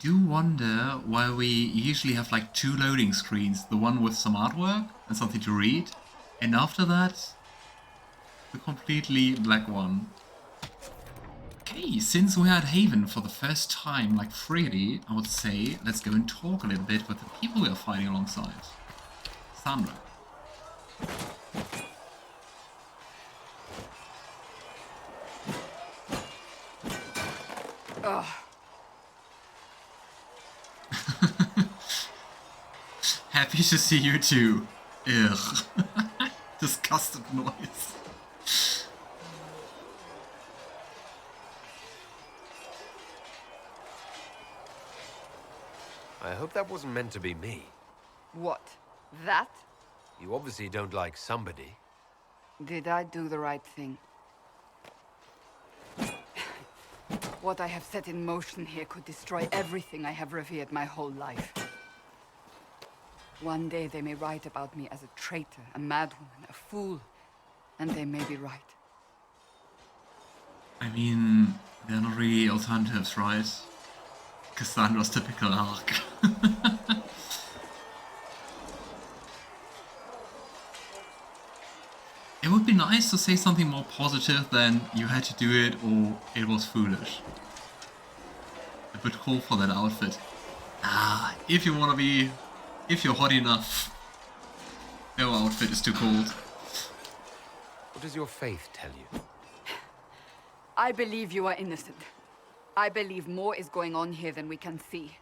do wonder why we usually have like two loading screens, the one with some artwork and something to read, and after that, the completely black one. Okay, since we're at Haven for the first time, like freely, I would say let's go and talk a little bit with the people we are fighting alongside. Cassandra. Ugh. Happy to see you too. Ugh. Disgusted noise. I hope that wasn't meant to be me. What? That? You obviously don't like somebody. Did I do the right thing? What I have set in motion here could destroy everything I have revered my whole life. One day they may write about me as a traitor, a madwoman, a fool, and they may be right. I mean, they're not really alternatives, right? Cassandra's typical arc. It would be nice to say something more positive than you had to do it or it was foolish. A bit cool for that outfit. Ah, if you wanna be... if you're hot enough. No outfit is too cold. What does your faith tell you? I believe you are innocent. I believe more is going on here than we can see.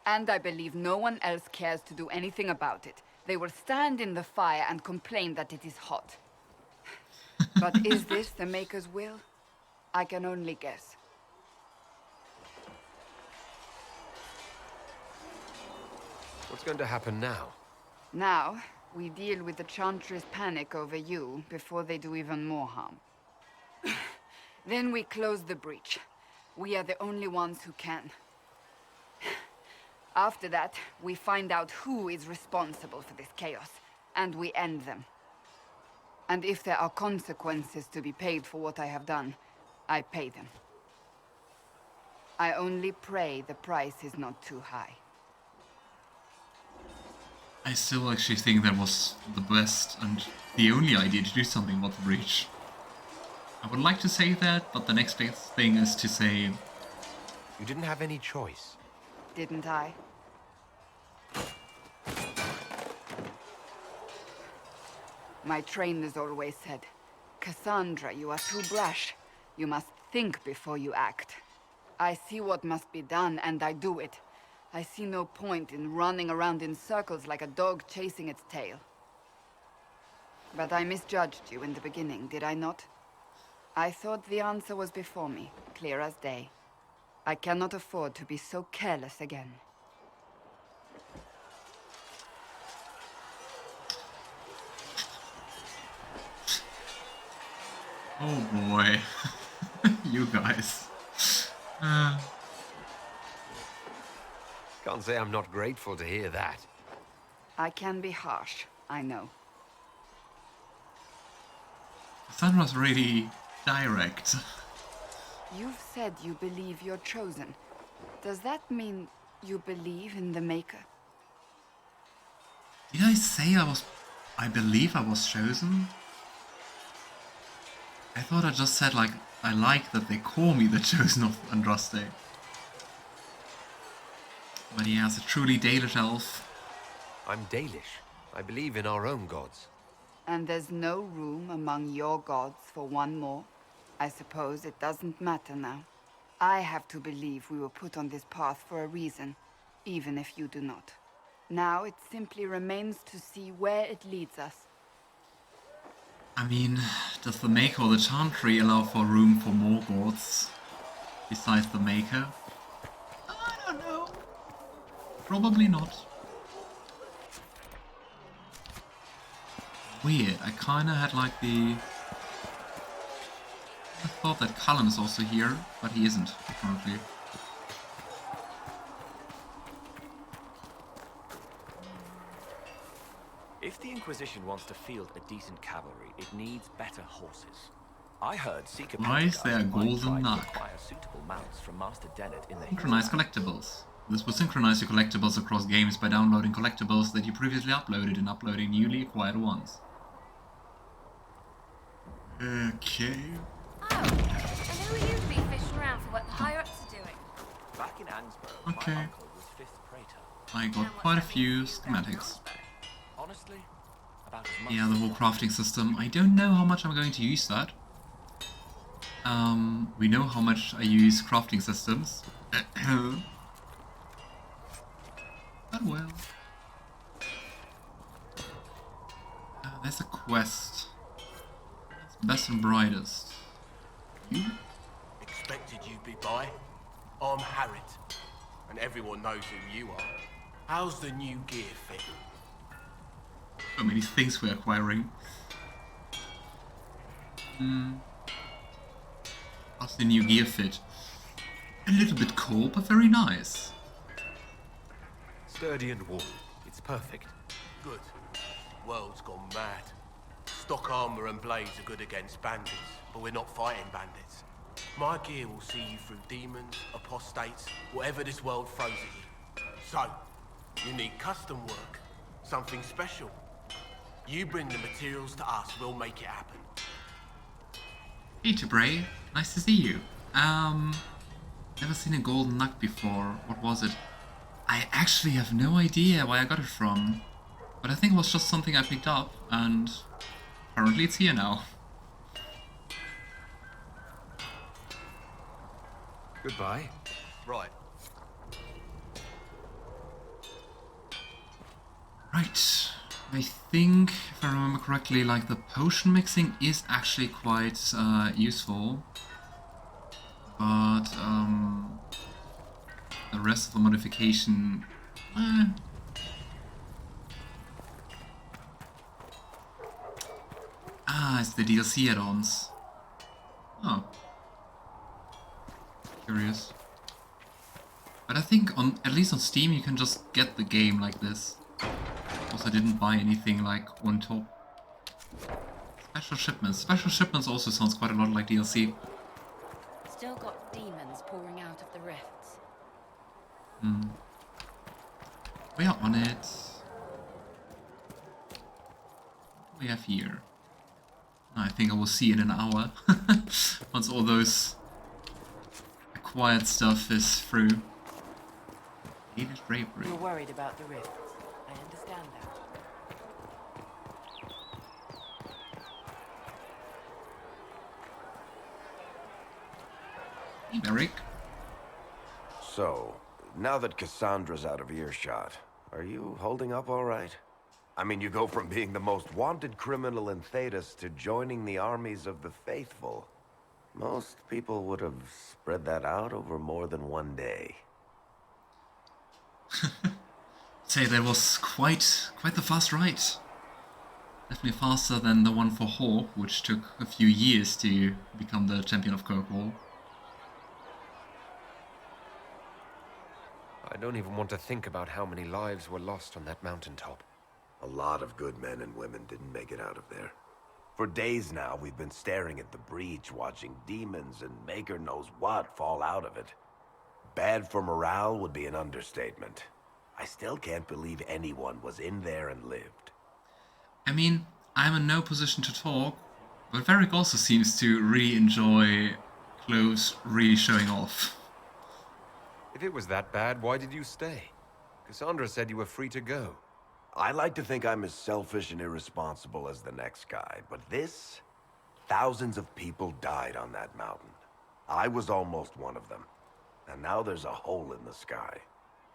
And I believe no one else cares to do anything about it. They will stand in the fire and complain that it is hot. But is this the Maker's will? I can only guess. What's going to happen now? Now, we deal with the Chantry's panic over you before they do even more harm. Then we close the breach. We are the only ones who can. After that, we find out who is responsible for this chaos, and we end them. And if there are consequences to be paid for what I have done, I pay them. I only pray the price is not too high. I still actually think that was the best and the only idea to do something about the breach. I would like to say that, but the next best thing is to say... You didn't have any choice. Didn't I? My trainers always said, Cassandra, you are too brash. You must think before you act. I see what must be done, and I do it. I see no point in running around in circles like a dog chasing its tail. But I misjudged you in the beginning, did I not? I thought the answer was before me, clear as day. I cannot afford to be so careless again. Oh boy. You guys. Can't say I'm not grateful to hear that. I can be harsh, I know. Cassandra's really direct. You've said you believe you're chosen. Does that mean you believe in the Maker? Did I say I believe I was chosen? I thought I just said, like, I like that they call me the Chosen of Andraste. But yeah, as a truly Dalish elf... I'm Dalish. I believe in our own gods. And there's no room among your gods for one more? I suppose it doesn't matter now. I have to believe we were put on this path for a reason, even if you do not. Now it simply remains to see where it leads us. I mean, does the Maker or the Chantry allow for room for more gods besides the Maker? I don't know. Probably not. Weird, I kinda had like the... I thought that Callum is also here, but he isn't, apparently. If the Inquisition wants to field a decent cavalry, it needs better horses. I heard Seeker Why is there a Pentecost might golden try to nug? acquire suitable mounts from Master Dennett in the Synchronize collectibles. This will synchronize your collectibles across games by downloading collectibles that you previously uploaded and uploading newly acquired ones. Okay. Oh, and who are you to be fishing around for what the higher-ups are doing? Back in Ansborough, Okay. my uncle was 5th Praetor. I got quite a few schematics. Honestly, about as much Yeah, the whole crafting system. I don't know how much I'm going to use that. We know how much I use crafting systems. But well. There's a quest. It's best and brightest. You? Expected you'd be by. I'm Harriet, and everyone knows who you are. How's the new gear fit? So many things we're acquiring. How's the new gear fit? A little bit cold, but very nice. Sturdy and warm. It's perfect. Good. World's gone mad. Stock armor and blades are good against bandits, but we're not fighting bandits. My gear will see you through demons, apostates, whatever this world throws at you. So, you need custom work, something special. You bring the materials to us, we'll make it happen. Hey Bray, nice to see you. Never seen a golden nug before. What was it? I actually have no idea where I got it from. But I think it was just something I picked up, and apparently it's here now. Goodbye. Right. Right. I think, if I remember correctly, like the potion mixing is actually quite useful. But the rest of the modification... Ah, it's the DLC add-ons. Oh. Curious. But I think, at least on Steam, you can just get the game like this. Also, I didn't buy anything like on top. Special shipments. Special shipments also sounds quite a lot like DLC. Still got demons pouring out of the rifts. We are on it. What do we have here? I think I will see in an hour. Once all those acquired stuff is through. Hated bravery. You're worried about the rifts. I understand that. Hey, Varric. So, now that Cassandra's out of earshot, are you holding up all right? I mean, you go from being the most wanted criminal in Thedas to joining the armies of the faithful. Most people would have spread that out over more than one day. Say that was quite the fast ride. Definitely faster than the one for Hawk, which took a few years to become the champion of Kirkwall. I don't even want to think about how many lives were lost on that mountaintop. A lot of good men and women didn't make it out of there. For days now, we've been staring at the breach, watching demons and maker knows what fall out of it. Bad for morale would be an understatement. I still can't believe anyone was in there and lived. I mean, I'm in no position to talk, but Varric also seems to really enjoy clothes really showing off. If it was that bad, why did you stay? Cassandra said you were free to go. I like to think I'm as selfish and irresponsible as the next guy, but this... Thousands of people died on that mountain. I was almost one of them. And now there's a hole in the sky.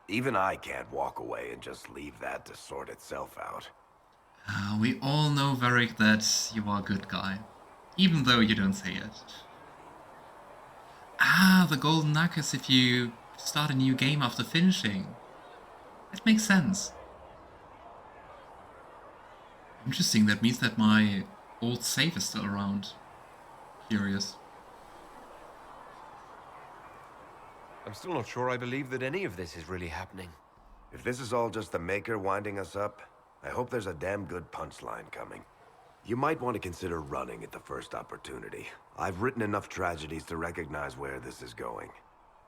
Even I can't walk away and just leave that to sort itself out. We all know, Varric, that you are a good guy. Even though you don't say it. Ah, the golden nug is if you start a new game after finishing. That makes sense. Interesting, that means that my old save is still around. Curious. I'm still not sure I believe that any of this is really happening. If this is all just the Maker winding us up, I hope there's a damn good punchline coming. You might want to consider running at the first opportunity. I've written enough tragedies to recognize where this is going.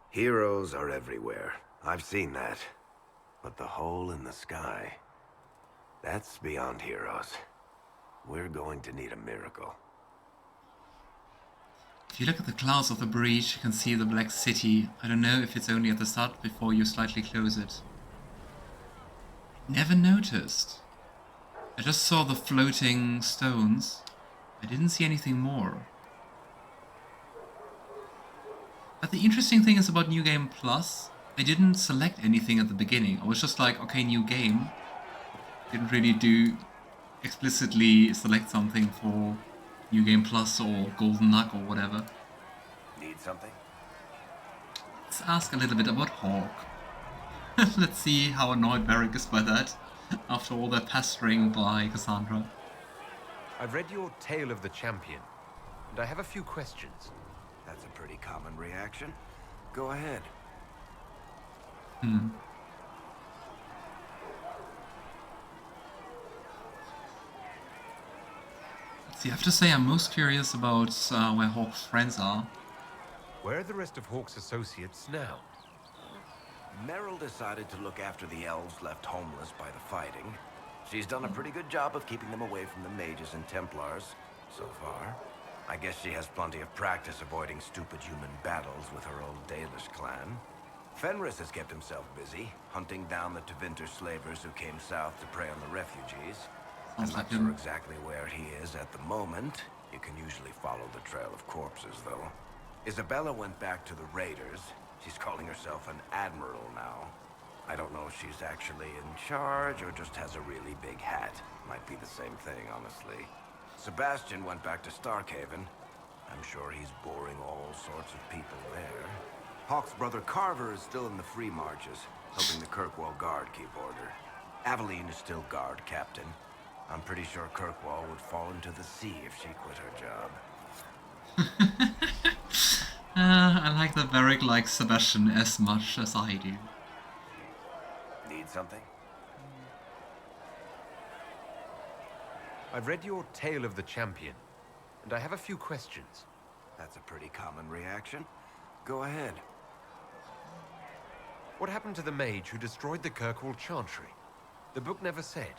Heroes are everywhere. I've seen that. But the hole in the sky, that's beyond heroes. We're going to need a miracle. If you look at the clouds of the breach, you can see the Black City. I don't know if it's only at the start before you slightly close it. Never noticed. I just saw the floating stones. I didn't see anything more. But the interesting thing is about New Game Plus, I didn't select anything at the beginning. I was just like, okay, new game. Didn't really do explicitly select something for New Game Plus or Golden Nug or whatever. Need something? Let's ask a little bit about Hawk. Let's see how annoyed Varric is by that, after all that pestering by Cassandra. I've read your Tale of the Champion, and I have a few questions. That's a pretty common reaction. Go ahead. See, I have to say I'm most curious about where Hawk's friends are. Where are the rest of Hawk's associates now? Meryl decided to look after the elves left homeless by the fighting. She's done a pretty good job of keeping them away from the mages and Templars, so far. I guess she has plenty of practice avoiding stupid human battles with her old Dalish clan. Fenris has kept himself busy, hunting down the Tevinter slavers who came south to prey on the refugees. I'm Sounds not like sure him. exactly where he is at the moment. You can usually follow the trail of corpses, though. Isabella went back to the Raiders. She's calling herself an admiral now. I don't know if she's actually in charge or just has a really big hat. Might be the same thing, honestly. Sebastian went back to Starkhaven. I'm sure he's boring all sorts of people there. Hawk's brother Carver is still in the Free Marches, helping the Kirkwall Guard keep order. Aveline is still guard captain. I'm pretty sure Kirkwall would fall into the sea if she quit her job. I like that Varric likes Sebastian as much as I do. Need something? I've read your Tale of the Champion, and I have a few questions. That's a pretty common reaction. Go ahead. What happened to the mage who destroyed the Kirkwall Chantry? The book never said.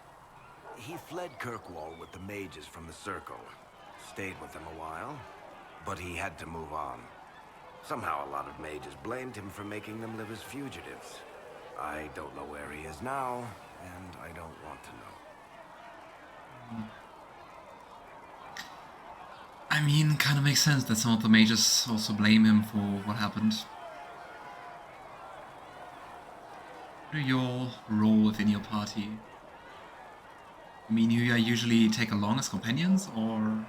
He fled Kirkwall with the mages from the Circle. Stayed with them a while, but he had to move on. Somehow a lot of mages blamed him for making them live as fugitives. I don't know where he is now, and I don't want to know. I mean, kind of makes sense that some of the mages also blame him for what happened. What do your role within your party? I mean, you usually take along as companions, or...?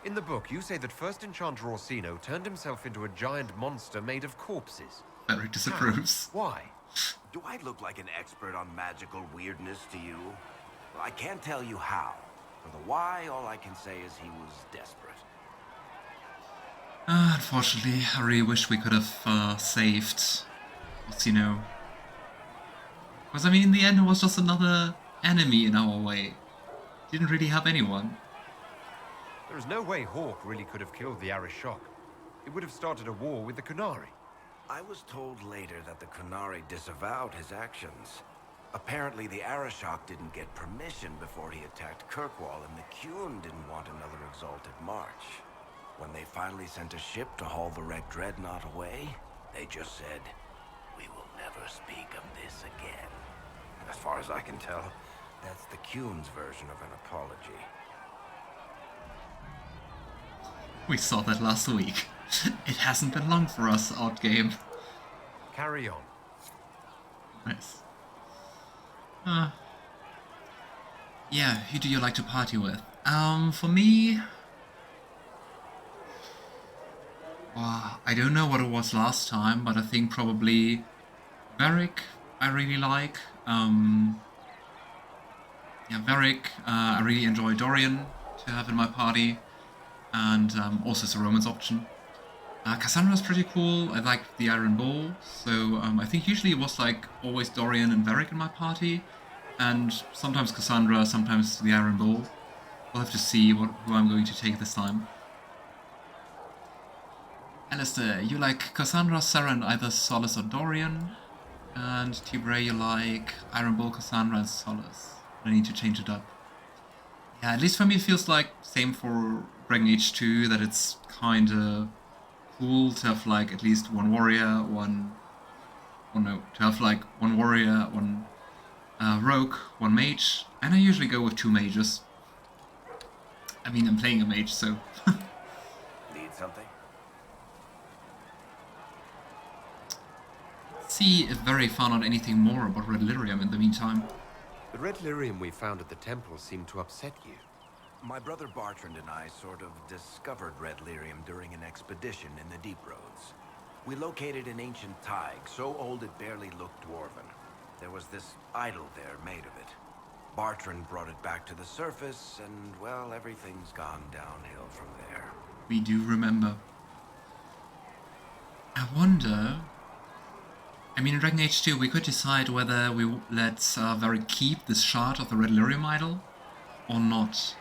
In the book, you say that First Enchanter Orsino turned himself into a giant monster made of corpses. Varric disapproves. Why? Do I look like an expert on magical weirdness to you? Well, I can't tell you how. For the why, all I can say is he was desperate. Unfortunately, I really wish we could have saved Orsino. Because, I mean, in the end, it was just another enemy in our way. Didn't really have anyone. There is no way Hawk really could have killed the Arishok. It would have started a war with the Kunari. I was told later that the Kunari disavowed his actions. Apparently, the Arishok didn't get permission before he attacked Kirkwall, and the Qun didn't want another exalted march. When they finally sent a ship to haul the wrecked dreadnought away, they just said, "We will never speak of this again." As far as I can tell, that's the Qun's version of an apology. We saw that last week. It hasn't been long for us, Outgame. Carry on. Nice. Yeah, who do you like to party with? For me... I don't know what it was last time, but I think probably Varric I really like. Varric, I really enjoy Dorian to have in my party, and also it's a romance option. Cassandra's pretty cool. I like the Iron Bull, so I think usually it was like always Dorian and Varric in my party. and sometimes Cassandra, sometimes the Iron Bull. We'll have to see who I'm going to take this time. Alistair, you like Cassandra, Sarah, and either Solace or Dorian. And T-Bray, you like Iron Bull, Cassandra, and Solace. I need to change it up. Yeah, at least for me it feels like same for Dragon Age 2, that it's kinda cool to have like at least one warrior, one rogue, one mage, and I usually go with 2 mages. I mean, I'm playing a mage, so... Need something? See if Varric found out anything more about Red Lyrium in the meantime. The red lyrium we found at the temple seemed to upset you. My brother Bartrand and I sort of discovered Red Lyrium during an expedition in the Deep Roads. We located an ancient Tig, so old it barely looked dwarven. There was this idol there made of it. Bartrand brought it back to the surface, and, well, everything's gone downhill from there. We do remember. I wonder... I mean, in Dragon Age 2 we could decide whether we let Varric keep this shard of the Red Lyrium idol, or not.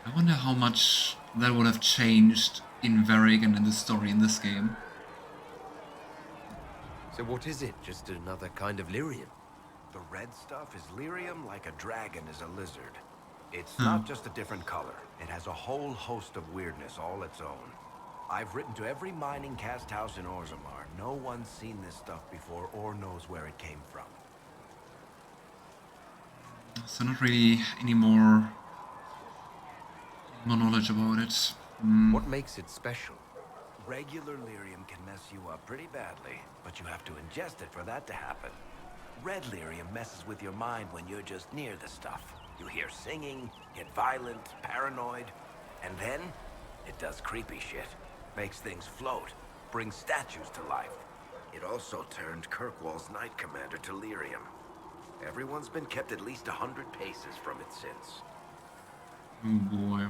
I wonder how much that would have changed in Varric and in the story in this game. So what is it? Just another kind of lyrium? The red stuff is lyrium like a dragon is a lizard. It's not just a different color. It has a whole host of weirdness all its own. I've written to every mining cast house in Orzammar. No one's seen this stuff before or knows where it came from. So not really any more knowledge about it. What makes it special? Regular lyrium can mess you up pretty badly, but you have to ingest it for that to happen. Red lyrium messes with your mind when you're just near the stuff. You hear singing, get violent, paranoid, and then it does creepy shit. Makes things float, brings statues to life. It also turned Kirkwall's Knight Commander to lyrium. Everyone's been kept at least 100 paces from it since. Oh boy.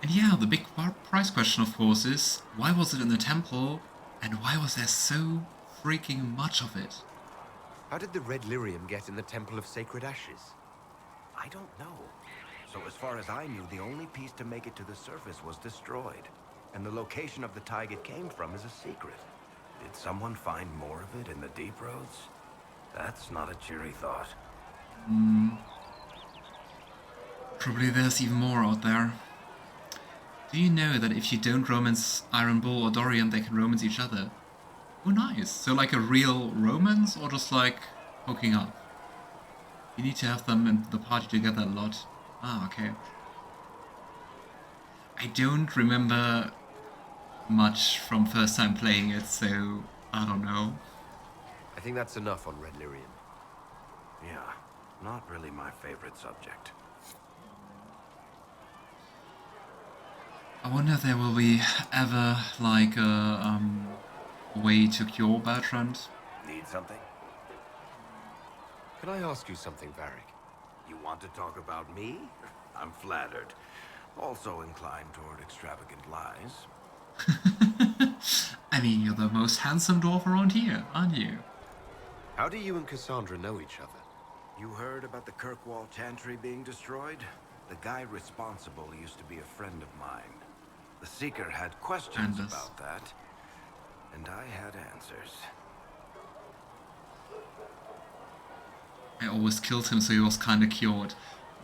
And yeah, the big price question of course is, why was it in the temple, and why was there so freaking much of it? How did the red lyrium get in the Temple of Sacred Ashes? I don't know. So as far as I knew, the only piece to make it to the surface was destroyed. And the location of the Tig it came from is a secret. Did someone find more of it in the Deep Roads? That's not a cheery thought. Probably there's even more out there. Do you know that if you don't romance Iron Bull or Dorian, they can romance each other? Oh nice, so like a real romance, or just like hooking up? You need to have them in the party together a lot. Ah, okay. I don't remember much from first time playing it, so I don't know. I think that's enough on red lyrium. Yeah, not really my favorite subject. I wonder if there will be ever like a way to cure Bertrand. Need something? Can I ask you something, Varric? You want to talk about me? I'm flattered. Also inclined toward extravagant lies. I mean, you're the most handsome dwarf around here, aren't you? How do you and Cassandra know each other? You heard about the Kirkwall Chantry being destroyed? The guy responsible used to be a friend of mine. The Seeker had questions about that, and I had answers. I always killed him, so he was kinda cured.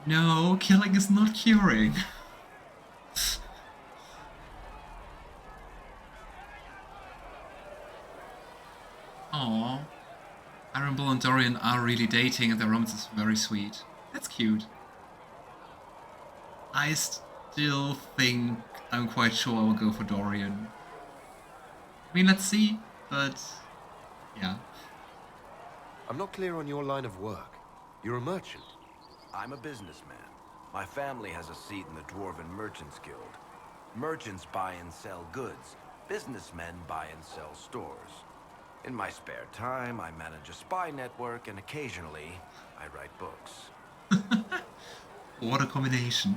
No, killing is not curing. Aww. Iron Bull and Dorian are really dating and their romance is very sweet. That's cute. I still think I'm quite sure I will go for Dorian. I mean, let's see, but yeah. I'm not clear on your line of work. You're a merchant. I'm a businessman. My family has a seat in the Dwarven Merchants Guild. Merchants buy and sell goods. Businessmen buy and sell stores. In my spare time, I manage a spy network, and occasionally, I write books. What a combination.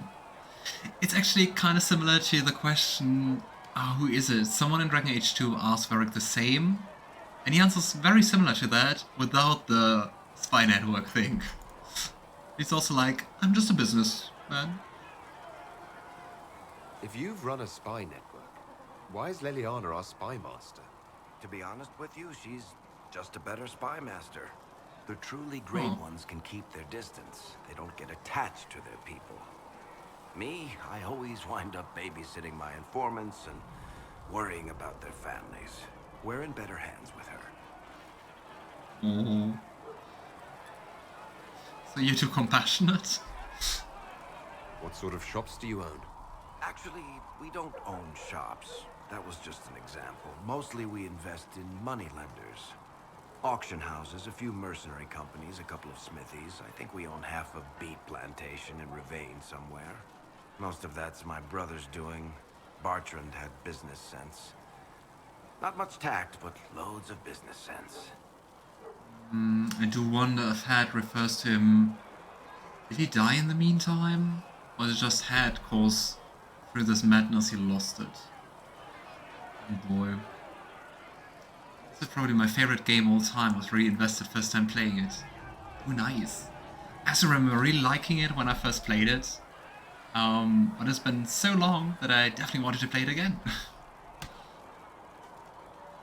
It's actually kind of similar to the question, who is it? Someone in Dragon Age 2 asked Varric the same, And he answers very similar to that, without the spy network thing. He's also like, I'm just a businessman. If you've run a spy network, why is Leliana our spy master? To be honest with you, she's just a better spy master. The truly great ones can keep their distance. They don't get attached to their people. Me, I always wind up babysitting my informants and worrying about their families. We're in better hands with her. So you're too compassionate? What sort of shops do you own? Actually, we don't own shops. That was just an example. Mostly we invest in money lenders. Auction houses, a few mercenary companies, a couple of smithies. I think we own half a beet plantation in Ravane somewhere. Most of that's my brother's doing. Bartrand had business sense. Not much tact, but loads of business sense. I do wonder if Had refers to him... Did he die in the meantime? Or is it just Had, cause through this madness he lost it? Oh boy. This is probably my favorite game all time. I was really invested first time playing it. Oh, nice. I also remember really liking it when I first played it. But it's been so long that I definitely wanted to play it again.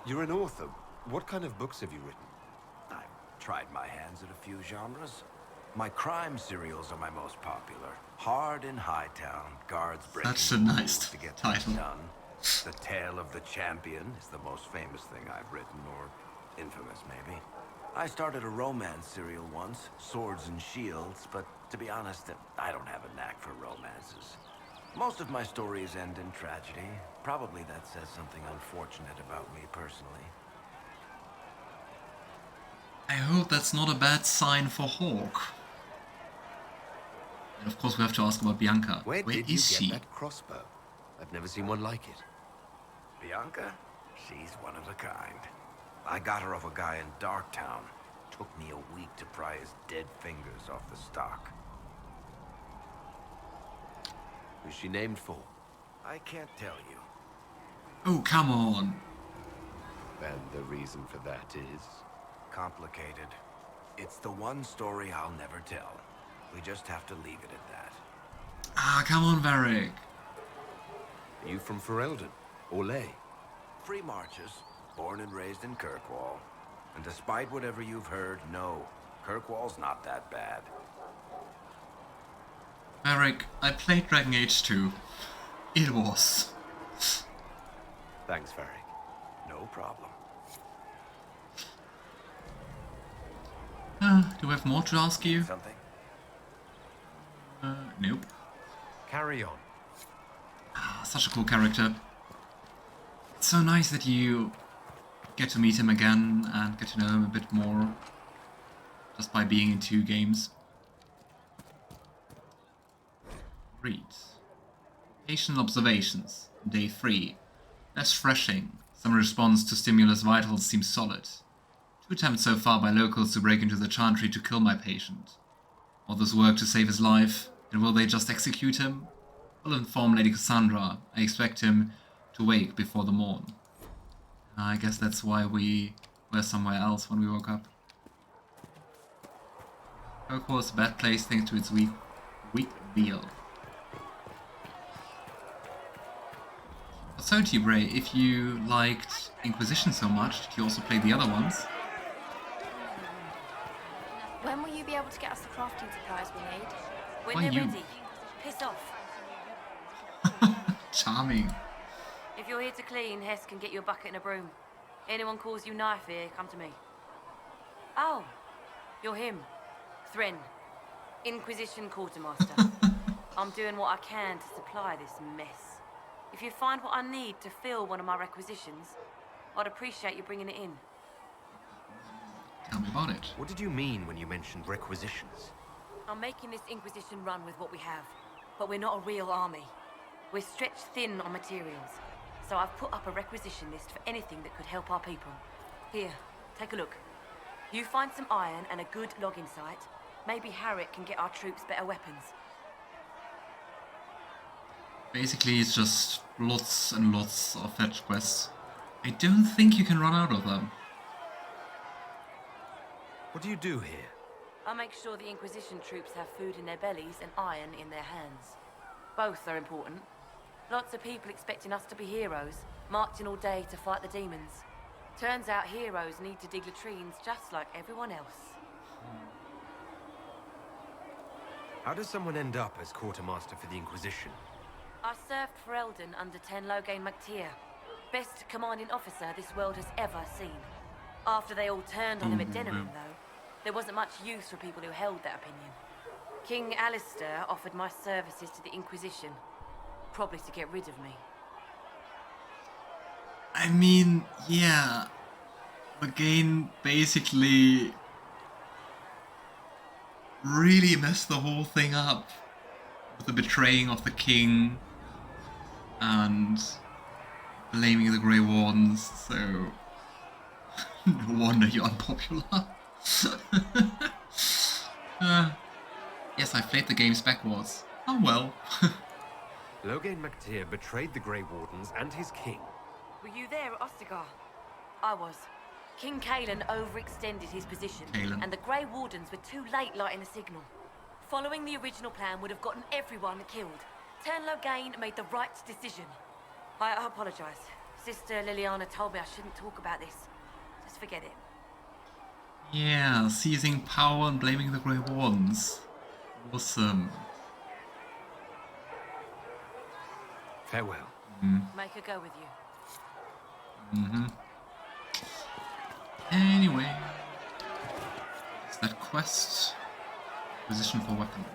You're an author. What kind of books have you written? I've tried my hands at a few genres. My crime serials are my most popular. Hard in Hightown, guards breaking Such a nice rules to get title. things done. The Tale of the Champion is the most famous thing I've written, or infamous maybe. I started a romance serial once, Swords and Shields, but to be honest, I don't have a knack for romances. Most of my stories end in tragedy. Probably that says something unfortunate about me personally. I hope that's not a bad sign for Hawk. And of course we have to ask about Bianca. Where Where did you is get she? that crossbow? I've never seen one like it. Bianca? She's one of a kind. I got her off a guy in Darktown. Took me a week to pry his dead fingers off the stock. Who's she named for? I can't tell you. Oh, come on. And the reason for that is? Complicated. It's the one story I'll never tell. We just have to leave it at that. Ah, come on, Varric. Are you from Ferelden? Or Ley? Free Marches, born and raised in Kirkwall. And despite whatever you've heard, no, Kirkwall's not that bad. Varric, I played Dragon Age 2. It was. Thanks, Varric. No problem. Do I have more to ask you? Something? Nope. Carry on. Ah, such a cool character. It's so nice that you get to meet him again and get to know him a bit more just by being in 2 games. Read. Patient observations. Day 3. Less threshing. Some response to stimulus vitals seems solid. 2 attempts so far by locals to break into the chantry to kill my patient. All this work to save his life, and will they just execute him? I'll inform Lady Cassandra. I expect him to wake before the morn. I guess that's why we were somewhere else when we woke up. Kirkwall is a bad place thanks to its weak wheel. So, T-Bray, if you liked Inquisition so much, did you also play the other ones? When will you be able to get us the crafting supplies we need? Why When they're you? ready. Piss off. Charming. If you're here to clean, Hess can get you a bucket and a broom. Anyone calls you knife here, come to me. Oh, you're him. Thren. Inquisition quartermaster. I'm doing what I can to supply this mess. If you find what I need to fill one of my requisitions, I'd appreciate you bringing it in. Tell me about it. What did you mean when you mentioned requisitions? I'm making this Inquisition run with what we have, but we're not a real army. We're stretched thin on materials, so I've put up a requisition list for anything that could help our people. Here, take a look. You find some iron and a good logging site, maybe Harriet can get our troops better weapons. Basically, it's just lots and lots of fetch quests. I don't think you can run out of them. What do you do here? I make sure the Inquisition troops have food in their bellies and iron in their hands. Both are important. Lots of people expecting us to be heroes, marching all day to fight the demons. Turns out heroes need to dig latrines just like everyone else. How does someone end up as quartermaster for the Inquisition? I served for Eldon under Ten Loghain MacTier. Best commanding officer this world has ever seen. After they all turned on him at Denerim, though, there wasn't much use for people who held that opinion. King Alistair offered my services to the Inquisition, probably to get rid of me. I mean, yeah. Loghain basically really messed the whole thing up with the betraying of the king and blaming the Grey Wardens, so no wonder you're unpopular. Yes, I played the games backwards. Oh well. Loghain MacTier betrayed the Grey Wardens and his king. Were you there at Ostagar? I was. King Cailan overextended his position, and the Grey Wardens were too late lighting the signal. Following the original plan would have gotten everyone killed. Ten Loghain made the right decision. I apologize. Sister Liliana told me I shouldn't talk about this. Just forget it. Yeah, seizing power and blaming the Grey Wardens. Awesome. Farewell. Make her go with you. Anyway, it's that quest. Position for weapons.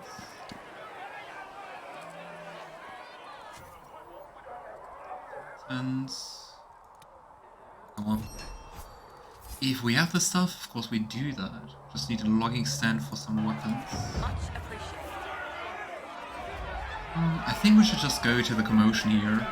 And come on. If we have the stuff, of course we do that. Just need a logging stand for some weapons. Much appreciated. I think we should just go to the commotion here.